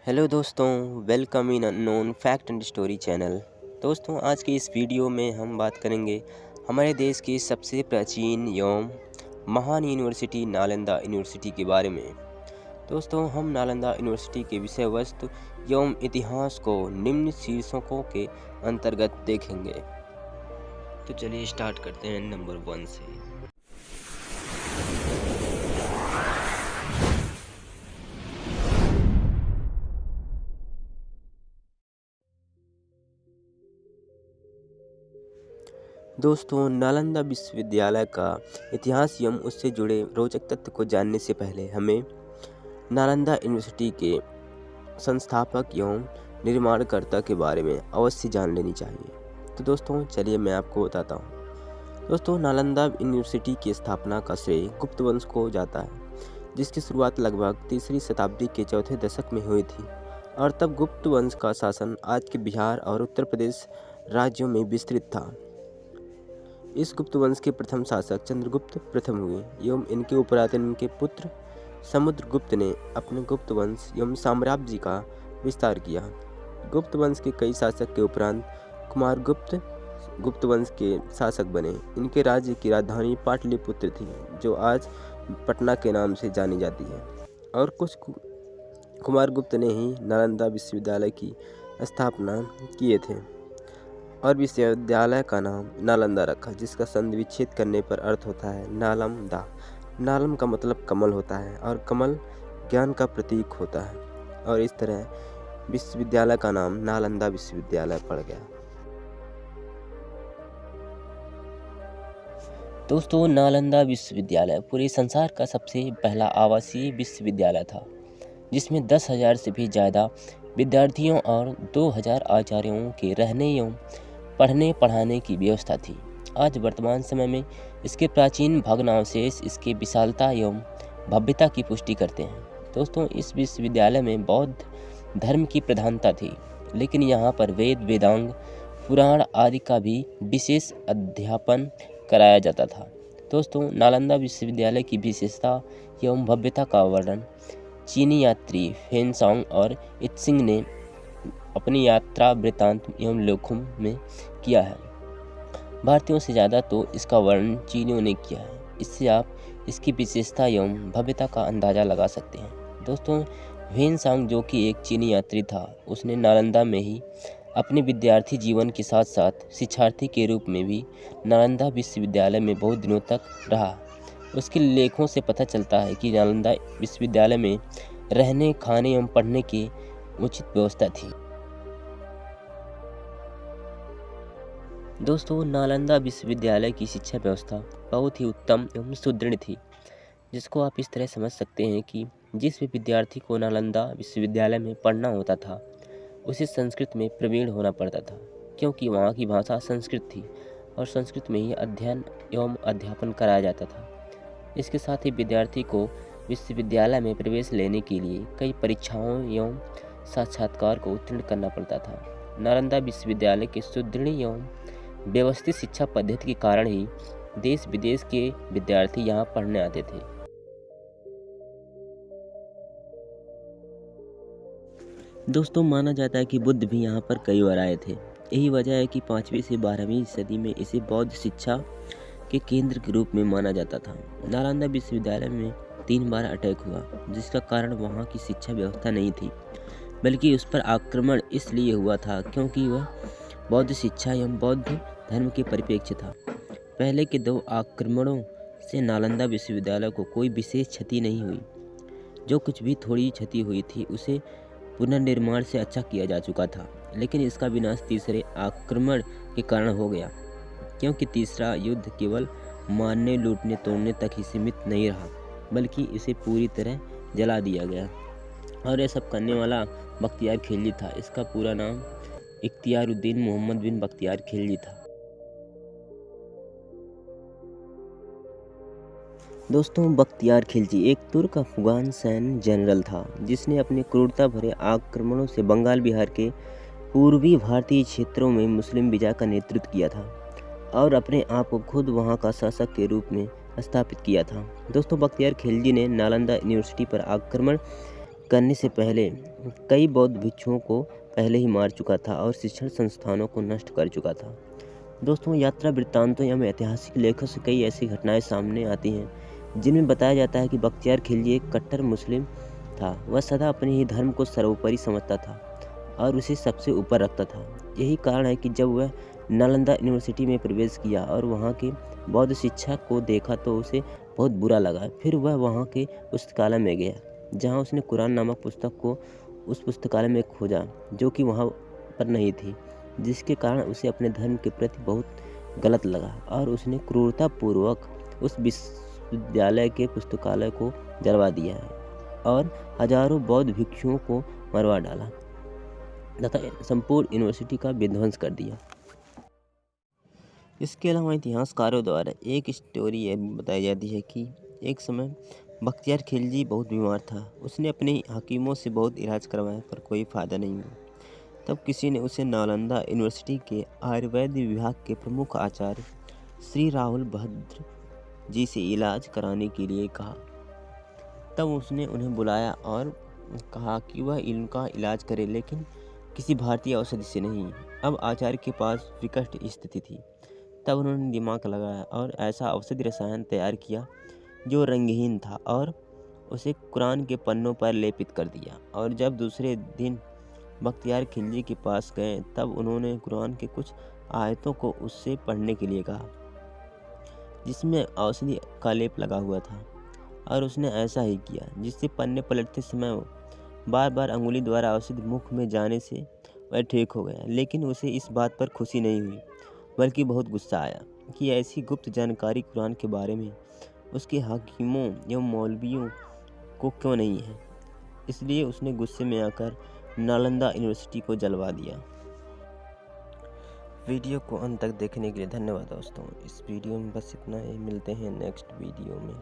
Hello दोस्तों, welcome in unknown fact and story channel. दोस्तों, आज की इस वीडियो में हम बात करेंगे हमारे देश की सबसे प्राचीन एवं महान यूनिवर्सिटी नालंदा यूनिवर्सिटी के बारे में। दोस्तों, हम नालंदा यूनिवर्सिटी के विषय वस्तु एवं इतिहास को निम्न शीर्षकों के अंतर्गत देखेंगे। तो चलिए स्टार्ट करते हैं नंबर 1 से। दोस्तों, नालंदा विश्वविद्यालय का इतिहास एवं उससे जुड़े रोचक तथ्य को जानने से पहले हमें नालंदा यूनिवर्सिटी के संस्थापक एवं निर्माणकर्ता के बारे में अवश्य जान लेनी चाहिए। तो दोस्तों, चलिए मैं आपको बताता हूँ। दोस्तों, नालंदा यूनिवर्सिटी की स्थापना का श्रेय गुप्त वंश को जाता है, जिसकी शुरुआत लगभग 3री शताब्दी के चौथे दशक में हुई थी और तब गुप्त वंश का शासन आज के बिहार और उत्तर प्रदेश राज्यों में विस्तृत था। इस गुप्त वंश के प्रथम शासक चंद्रगुप्त प्रथम हुए एवं इनके उपरांत इनके पुत्र समुद्रगुप्त ने अपने गुप्त वंश एवं साम्राज्य का विस्तार किया। गुप्त वंश के कई शासक के उपरांत कुमारगुप्त गुप्त वंश के शासक बने। इनके राज्य की राजधानी पाटलिपुत्र थी, जो आज पटना के नाम से जानी जाती है, और कुछ कुमारगुप्त ने ही नालंदा विश्वविद्यालय की स्थापना किए थे और विश्वविद्यालय का नाम नालंदा रखा, जिसका संधि विच्छेद करने पर अर्थ होता है नालमदा। नालम का मतलब कमल होता है और कमल ज्ञान का प्रतीक होता है, और इस तरह विश्वविद्यालय का नाम नालंदा विश्वविद्यालय पड़ गया। दोस्तों, नालंदा विश्वविद्यालय पूरे संसार का सबसे पहला आवासीय विश्वविद्यालय था, जिसमें 10,000 से भी ज़्यादा विद्यार्थियों और 2,000 आचार्यों के रहने एवं पढ़ने पढ़ाने की व्यवस्था थी। आज वर्तमान समय में इसके प्राचीन भग्नावशेष इसके विशालता एवं भव्यता की पुष्टि करते हैं। दोस्तों, इस विश्वविद्यालय में बौद्ध धर्म की प्रधानता थी, लेकिन यहाँ पर वेद, वेदांग, पुराण आदि का भी विशेष अध्यापन कराया जाता था। दोस्तों, नालंदा विश्वविद्यालय की विशेषता एवं भव्यता का वर्णन चीनी यात्री फेनसांग और इत्सिंग ने अपनी यात्रा वृत्तांत एवं लेखों में किया है। भारतीयों से ज़्यादा तो इसका वर्णन चीनियों ने किया है। इससे आप इसकी विशेषता एवं भव्यता का अंदाज़ा लगा सकते हैं। दोस्तों, फेनसांग, जो कि एक चीनी यात्री था, उसने नालंदा में ही अपने विद्यार्थी जीवन के साथ साथ शिक्षार्थी के रूप में भी नालंदा विश्वविद्यालय में बहुत दिनों तक रहा। उसके लेखों से पता चलता है कि नालंदा विश्वविद्यालय में रहने, खाने एवं पढ़ने की उचित व्यवस्था थी। दोस्तों, नालंदा विश्वविद्यालय की शिक्षा व्यवस्था बहुत ही उत्तम एवं सुदृढ़ थी, जिसको आप इस तरह समझ सकते हैं कि जिस भी विद्यार्थी को नालंदा विश्वविद्यालय में पढ़ना होता था, उसे संस्कृत में प्रवीण होना पड़ता था, क्योंकि वहाँ की भाषा संस्कृत थी और संस्कृत में ही अध्ययन एवं अध्यापन कराया जाता था। इसके साथ ही विद्यार्थी को विश्वविद्यालय में प्रवेश लेने के लिए कई परीक्षाओं एवं साक्षात्कार को उत्तीर्ण करना पड़ता था। नालंदा विश्वविद्यालय के सुदृढ़ एवं व्यवस्थित शिक्षा पद्धति के कारण ही देश विदेश के विद्यार्थी यहाँ पढ़ने आते थे। दोस्तों, माना जाता है कि बुद्ध भी यहाँ पर कई बार आए थे। यही वजह है कि 5वीं से 12वीं सदी में इसे बौद्ध शिक्षा के केंद्र के रूप में माना जाता था। नालंदा विश्वविद्यालय में 3 बार अटैक हुआ, जिसका कारण वहाँ की शिक्षा व्यवस्था नहीं थी, बल्कि उस पर आक्रमण इसलिए हुआ था क्योंकि वह बौद्ध शिक्षा एवं बौद्ध धर्म के परिप्रेक्ष्य था। पहले के 2 आक्रमणों से नालंदा विश्वविद्यालय को कोई विशेष क्षति नहीं हुई। जो कुछ भी थोड़ी क्षति हुई थी, उसे पुनर्निर्माण से अच्छा किया जा चुका था, लेकिन इसका विनाश तीसरे आक्रमण के कारण हो गया, क्योंकि तीसरा युद्ध केवल मारने, लूटने, तोड़ने तक ही सीमित नहीं रहा, बल्कि इसे पूरी तरह जला दिया गया। और यह सब करने वाला बख्तियार खिलजी था। इसका पूरा नाम इख्तियारुद्दीन मोहम्मद बिन बख्तियार खिलजी था। दोस्तों, बख्तियार खिलजी एक तुर्क अफगान सैन्य जनरल था, जिसने अपने क्रूरता भरे आक्रमणों से बंगाल बिहार के पूर्वी भारतीय क्षेत्रों में मुस्लिम विजय का नेतृत्व किया था और अपने आप को खुद वहां का शासक के रूप में स्थापित किया था। दोस्तों, बख्तियार खिलजी ने नालंदा यूनिवर्सिटी पर आक्रमण करने से पहले कई बौद्ध भिक्षुओं को पहले ही मार चुका था और शिक्षण संस्थानों को नष्ट कर चुका था। दोस्तों, यात्रा वृत्तांतों या ऐतिहासिक लेखों से कई ऐसी घटनाएं सामने आती हैं जिनमें बताया जाता है कि बख्तियार खिलजी एक कट्टर मुस्लिम था। वह सदा अपने ही धर्म को सर्वोपरि समझता था और उसे सबसे ऊपर रखता था। यही कारण है कि जब वह नालंदा यूनिवर्सिटी में प्रवेश किया और वहाँ के बौद्ध शिक्षा को देखा तो उसे बहुत बुरा लगा। फिर वह वहाँ के पुस्तकालय में गया, जहाँ उसने कुरान नामक पुस्तक को उस पुस्तकालय में खोजा जो कि वहाँ पर नहीं थी, जिसके कारण उसे अपने धर्म के प्रति बहुत गलत लगा और उसने क्रूरतापूर्वक उस विश्वविद्यालय के पुस्तकालय को जलवा दिया है और हजारों बौद्ध भिक्षुओं को मरवा डाला तथा संपूर्ण यूनिवर्सिटी का विध्वंस कर दिया। इसके अलावा इतिहासकारों द्वारा एक स्टोरी यह बताई जाती है कि एक समय बख्तियार खिलजी बहुत बीमार था। उसने अपने हकीमों से बहुत इलाज करवाया पर कोई फ़ायदा नहीं हुआ। तब किसी ने उसे नालंदा यूनिवर्सिटी के आयुर्वेद विभाग के प्रमुख आचार्य श्री राहुल भद्र जी से इलाज कराने के लिए कहा। तब उसने उन्हें बुलाया और कहा कि वह इनका इलाज करे, लेकिन किसी भारतीय औषधि से नहीं। अब आचार्य के पास विकट स्थिति थी। तब उन्होंने दिमाग लगाया और ऐसा औषधि रसायन तैयार किया जो रंगहीन था और उसे कुरान के पन्नों पर लेपित कर दिया। और जब दूसरे दिन बख्तियार खिलजी के पास गए तब उन्होंने कुरान के कुछ आयतों को उससे पढ़ने के लिए कहा जिसमें औषधि का लेप लगा हुआ था, और उसने ऐसा ही किया, जिससे पन्ने पलटते समय बार बार अंगुली द्वारा औषधि मुख में जाने से वह ठीक हो गया। लेकिन उसे इस बात पर खुशी नहीं हुई, बल्कि बहुत गुस्सा आया कि ऐसी गुप्त जानकारी कुरान के बारे में उसके हाकिमों एवं मौलवियों को क्यों नहीं है। इसलिए उसने गुस्से में आकर नालंदा यूनिवर्सिटी को जलवा दिया। वीडियो को अंत तक देखने के लिए धन्यवाद दोस्तों। इस वीडियो में बस इतना ही। मिलते हैं नेक्स्ट वीडियो में।